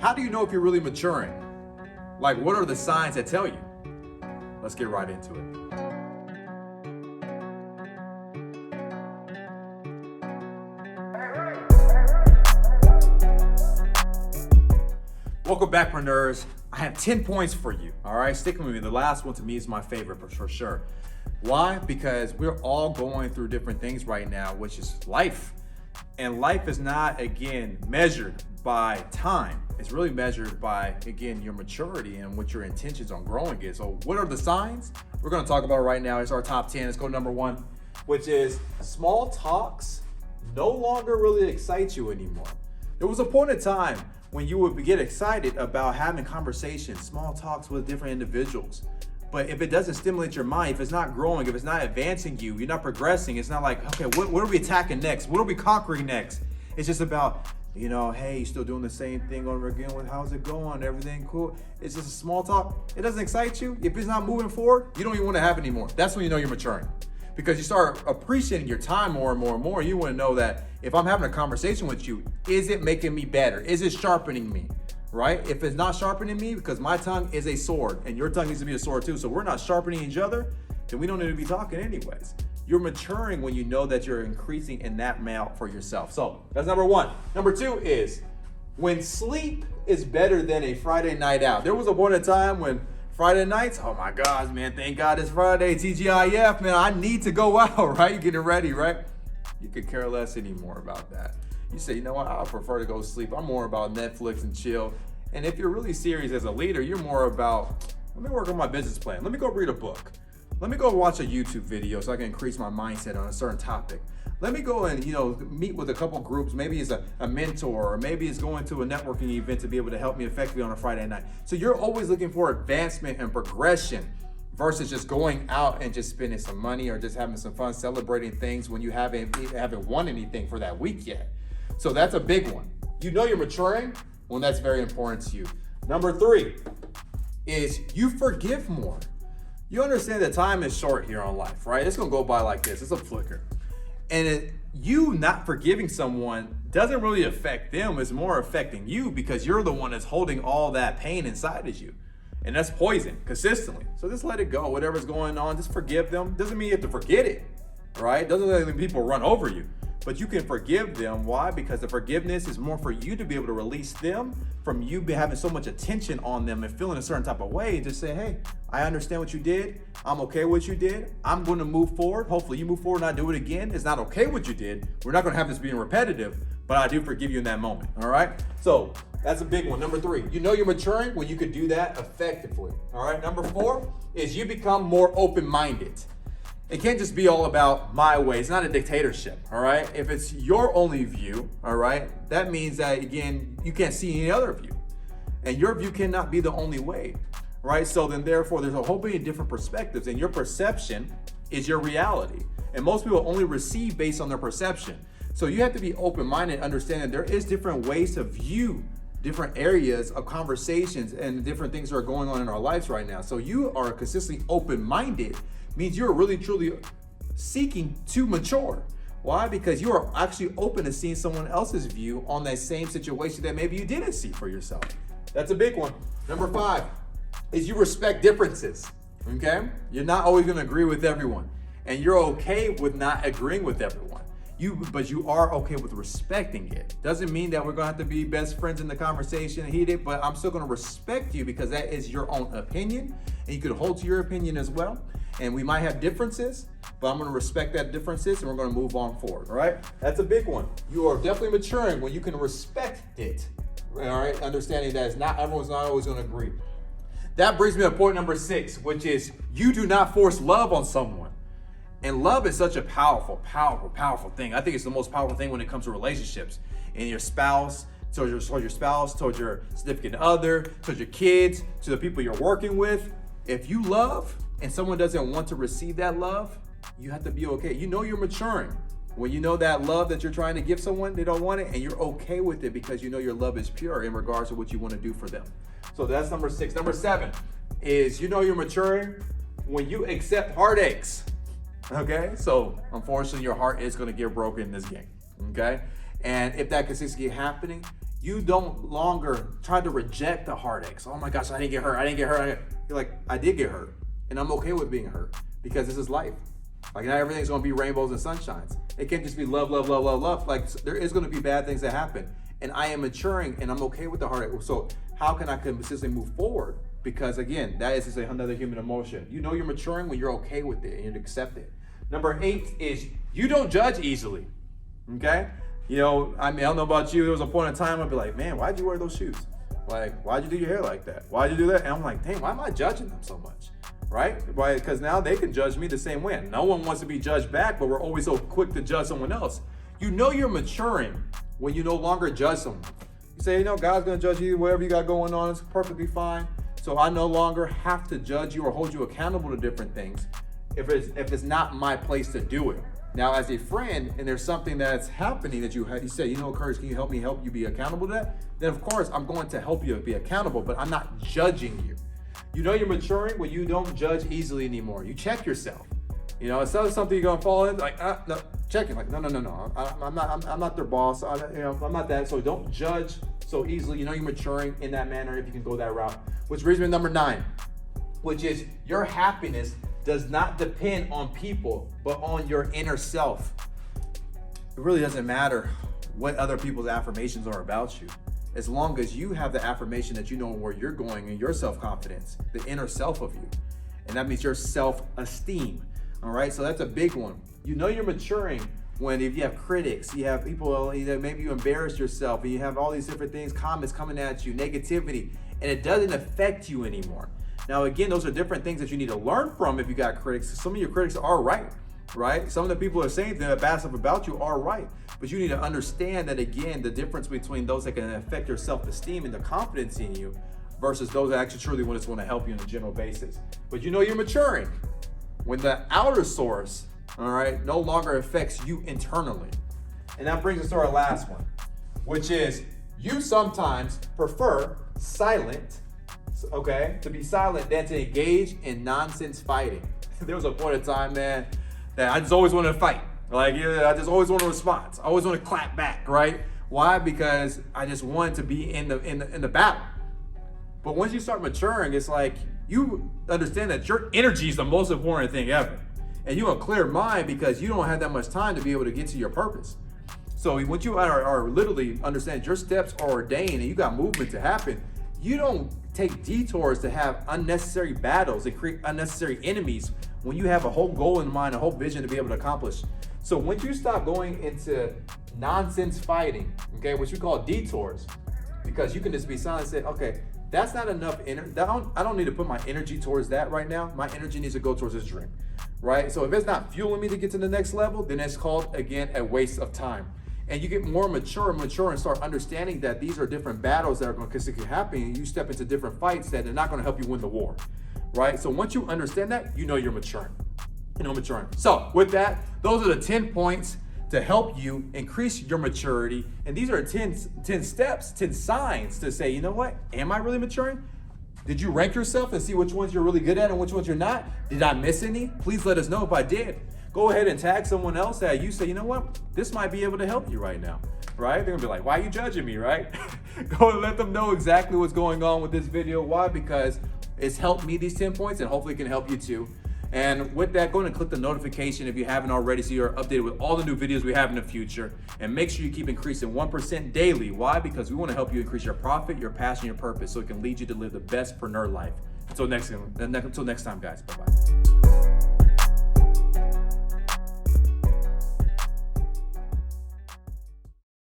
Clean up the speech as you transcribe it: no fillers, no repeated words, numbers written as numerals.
How do you know if you're really maturing? Like, what are the signs that tell you? Let's get right into it. Welcome back, Preneurs. I have 10 points for you, all right? Stick with me. The last one to me is my favorite for sure. Why? Because we're all going through different things right now, which is life. And life is not, again, measured by time. It's really measured by, again, your maturity and what your intentions on growing is. So what are the signs? We're gonna talk about it right now. It's our top 10. Let's go to number 1, which is small talks no longer really excite you anymore. There was a point in time when you would get excited about having conversations, small talks with different individuals. But if it doesn't stimulate your mind, if it's not growing, if it's not advancing you, you're not progressing, it's not like, okay, what are we attacking next? What are we conquering next? It's just about, hey, you still doing the same thing over again with how's it going? Everything cool? It's just a small talk. It doesn't excite you. If it's not moving forward, you don't even want to have it anymore. That's when you know you're maturing. Because you start appreciating your time more and more and more. You want to know that if I'm having a conversation with you, is it making me better? Is it sharpening me, right? If it's not sharpening me, because my tongue is a sword and your tongue needs to be a sword too, so we're not sharpening each other, then we don't need to be talking anyways. You're maturing when you know that you're increasing in that amount for yourself. So that's number 1. Number 2 is when sleep is better than a Friday night out. There was a point in time when Friday nights, oh my gosh, man, thank God it's Friday, TGIF, man, I need to go out, right? You're getting ready, right? You could care less anymore about that. You say, you know what, I prefer to go to sleep. I'm more about Netflix and chill. And if you're really serious as a leader, you're more about, let me work on my business plan. Let me go read a book. Let me go watch a YouTube video so I can increase my mindset on a certain topic. Let me go and, meet with a couple groups. Maybe it's a mentor, or maybe it's going to a networking event to be able to help me effectively on a Friday night. So you're always looking for advancement and progression versus just going out and just spending some money or just having some fun celebrating things when you haven't won anything for that week yet. So that's a big one. You know you're maturing when that's very important to you. Number 3 is you forgive more. You understand that time is short here on life, right? It's gonna go by like this. It's a flicker. And you not forgiving someone doesn't really affect them. It's more affecting you because you're the one that's holding all that pain inside of you. And that's poison consistently. So just let it go. Whatever's going on, just forgive them. Doesn't mean you have to forget it, right? Doesn't let people run over you. But you can forgive them. Why? Because the forgiveness is more for you to be able to release them from you having so much attention on them and feeling a certain type of way. Just say, hey, I understand what you did. I'm okay with what you did. I'm going to move forward. Hopefully you move forward and not do it again. It's not okay what you did. We're not going to have this being repetitive, but I do forgive you in that moment. All right. So that's a big one. Number 3, you know you're maturing when you can do that effectively. All right. Number 4 is you become more open-minded. It can't just be all about my way. It's not a dictatorship, all right? If it's your only view, all right, that means that, again, you can't see any other view. And your view cannot be the only way, right? So then, therefore, there's a whole bunch of different perspectives, and your perception is your reality. And most people only receive based on their perception. So you have to be open-minded, understanding there is different ways to view different areas of conversations and different things that are going on in our lives right now. So you are consistently open-minded means you're really truly seeking to mature. Why? Because you are actually open to seeing someone else's view on that same situation that maybe you didn't see for yourself. That's a big one. Number 5 is you respect differences, okay? You're not always gonna agree with everyone, and you're okay with not agreeing with everyone. But you are okay with respecting it. Doesn't mean that we're gonna have to be best friends in the conversation, heated, but I'm still gonna respect you because that is your own opinion, and you could hold to your opinion as well. And we might have differences, but I'm gonna respect that differences and we're gonna move on forward, all right? That's a big one. You are definitely maturing when you can respect it, all right? Understanding that everyone's not always gonna agree. That brings me to point number 6, which is you do not force love on someone. And love is such a powerful, powerful, powerful thing. I think it's the most powerful thing when it comes to relationships. And your spouse, towards your spouse, towards your significant other, towards your kids, to the people you're working with. If you love and someone doesn't want to receive that love, you have to be okay. You know you're maturing when you know that love that you're trying to give someone, they don't want it, and you're okay with it because you know your love is pure in regards to what you want to do for them. So that's number 6. Number 7 is you know you're maturing when you accept heartaches. Okay, so unfortunately your heart is going to get broken in this game. Okay, and if that consistently happening, you don't longer try to reject the heartaches. Oh my gosh, I didn't get hurt. I didn't get hurt. You're like, I did get hurt, and I'm okay with being hurt because this is life. Like, not everything's gonna be rainbows and sunshines. It can't just be love, love, love, love, love. Like, there is gonna be bad things that happen, and I am maturing, and I'm okay with the heartache. So how can I consistently move forward? Because again, that is just another human emotion. You know you're maturing when you're okay with it and you accept it. Number 8 is you don't judge easily. Okay? You know, I mean, I don't know about you. There was a point in time I'd be like, man, why'd you wear those shoes? Like, why'd you do your hair like that? Why'd you do that? And I'm like, dang, why am I judging them so much? Right? Why? Because now they can judge me the same way. No one wants to be judged back, but we're always so quick to judge someone else. You know you're maturing when you no longer judge someone. You say, you know, God's going to judge you, whatever you got going on, it's perfectly fine. So I no longer have to judge you or hold you accountable to different things if it's not my place to do it. Now, as a friend, and there's something that's happening that you say, you know, Curtis, can you help you be accountable to that? Then of course I'm going to help you be accountable, but I'm not judging you. You know you're maturing when you don't judge easily anymore. You check yourself. You know, instead of something you're gonna fall in, like, no, check it. Like, no. I'm not their boss. I'm not that. So don't judge so easily. You know you're maturing in that manner if you can go that route. Which brings me to number 9, which is your happiness does not depend on people, but on your inner self. It really doesn't matter what other people's affirmations are about you, as long as you have the affirmation that you know where you're going and your self-confidence, the inner self of you. And that means your self-esteem. All right, so that's a big one. You know you're maturing when if you have critics, you have people that maybe you embarrass yourself, and you have all these different things, comments coming at you, negativity, and it doesn't affect you anymore. Now, again, those are different things that you need to learn from if you got critics. Some of your critics are right? Some of the people that are saying that bad stuff about you are right. But you need to understand that, again, the difference between those that can affect your self-esteem and the confidence in you versus those that actually truly want to help you on a general basis. But you know you're maturing when the outer source, all right, no longer affects you internally. And that brings us to our last one, which is you sometimes prefer silent, okay, to be silent than to engage in nonsense fighting. There was a point in time, man, that I just always wanted to fight. Like, I just always want to respond. I always want to clap back, right? Why? Because I just wanted to be in the battle. But once you start maturing, it's like you understand that your energy is the most important thing ever. And you have a clear mind because you don't have that much time to be able to get to your purpose. So once you are literally understand your steps are ordained and you got movement to happen, you don't take detours to have unnecessary battles and create unnecessary enemies when you have a whole goal in mind, a whole vision to be able to accomplish. So once you stop going into nonsense fighting, okay, which we call detours, because you can just be silent and say, okay, that's not enough energy. I don't need to put my energy towards that right now. My energy needs to go towards this dream, right? So if it's not fueling me to get to the next level, then it's called, again, a waste of time. And you get more mature and start understanding that these are different battles that are going to consistently happen. And you step into different fights that are not going to help you win the war, right? So once you understand that, you know you're maturing. So with that, those are the 10 points to help you increase your maturity. And these are 10 steps, 10 signs to say, you know what? Am I really maturing? Did you rank yourself and see which ones you're really good at and which ones you're not? Did I miss any? Please let us know if I did. Go ahead and tag someone else that you say, you know what? This might be able to help you right now, right? They're gonna be like, why are you judging me, right? Go and let them know exactly what's going on with this video. Why? Because it's helped me, these 10 points, and hopefully it can help you too. And with that, go ahead and click the notification if you haven't already so you're updated with all the new videos we have in the future. And make sure you keep increasing 1% daily. Why? Because we want to help you increase your profit, your passion, your purpose so it can lead you to live the best preneur life. Until next time, guys. Bye-bye.